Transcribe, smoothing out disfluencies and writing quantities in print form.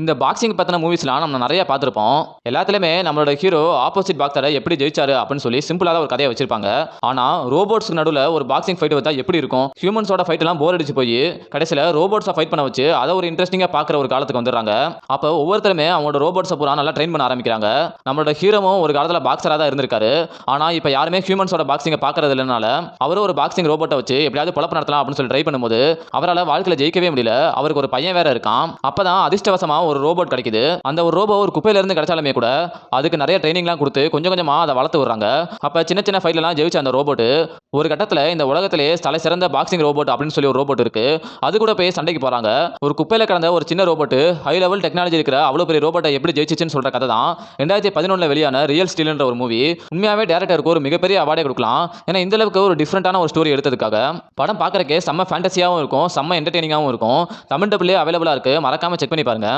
இந்த பாக்ஸிங் பத்தின மூவிஸ்லாம் நம்ம நிறைய பார்த்திருப்போம். எல்லாத்துலயுமே நம்மளோட ஹீரோ ஆப்போசிட் பாக்ஸரை எப்படி ஜெயிச்சாரு அப்படின்னு சொல்லி சிம்பிளா ஒரு கதையை வச்சிருப்பாங்க. ஆனா ரோபோட்ஸ்க்கு நடுவுல ஒரு பாக்ஸிங் ஃபைட் வச்சா எப்படி இருக்கும்? ஹியூமன்ஸோட ஃபைட் எல்லாம் போர் அடிச்சு போய் கடைசியில ரோபோட்ஸை ஃபைட் பண்ண வச்சு அதை ஒரு இன்ட்ரெஸ்டிங்கா பார்க்குற ஒரு காலத்துக்கு வந்துடுறாங்க. அப்போ ஒவ்வொருத்தருமே அவங்களோட ரோபோட்ஸை பூரா நல்லா ட்ரெயின் பண்ண ஆரம்பிக்கிறாங்க. நம்மளோட ஹீரோவும் ஒரு காலத்துல பாக்ஸரா தான் இருந்திருக்காரு. ஆனா இப்போ யாருமே ஹியூமன்ஸோட பாக்ஸிங்கை பார்க்கறது இல்லைனால அவரும் ஒரு பாக்ஸிங் ரோபோட்டை வச்சு எப்படியாவது பொழப்பு நடத்தலாம் அப்படின்னு சொல்லி ட்ரை பண்ணும்போது அவரால் வாழ்க்கையில ஜெயிக்கவே முடியல. அவருக்கு ஒரு பையன் வேற இருக்கான். அப்பதான் அதிர்ஷ்டவசமா ஒரு ரோபோட் கிடைக்குது. அந்த ஒரு ரோபோ ஒரு குப்பையில இருந்து கிடைச்சாலுமே கூட அதுக்கு நிறைய ட்ரைனிங்லாம் கொடுத்து கொஞ்சம் கொஞ்சமா அதை வளர்த்து விடுறாங்க. அப்ப சின்ன சின்ன ஃபைட்லாம் ஜெயிச்ச அந்த ரோபோட் ஒரு கட்டத்துல இந்த உலகத்திலேயே தலை சிறந்த பாக்ஸிங் ரோபோட் அப்படின்னு சொல்லி ஒரு ரோபோட் இருக்கு. அது கூட போய் சண்டைக்கு போறாங்க. ஒரு குப்பையில கிடந்த ஒரு சின்ன ரோபோட் ஹை லெவல் டெக்னாலஜி இருக்கிற அவ்வளவு பெரிய ரோபோட்டை எப்படி ஜெயிச்சிச்சுன்னு சொல்ற கதை தான் 2011 வெளியான ரியல் ஸ்டீல்ன்ற ஒரு மூவி. உண்மையாவே டைரக்டருக்கு ஒரு மிகப்பெரிய அவார்டே கொடுக்கலாம். ஏன்னா இந்த அளவுக்கு ஒரு டிஃப்ரெண்டான ஒரு ஸ்டோரி எடுத்ததுக்காக படம் பார்க்கறக்கே செம்ம ஃபேண்டசியாவும் இருக்கும், செம்ம என்டர்டெய்னிங்காவும் இருக்கும். தமிழ் டப்லயே அவைலபிளா இருக்கு. மறக்காம செக் பண்ணி பாருங்க.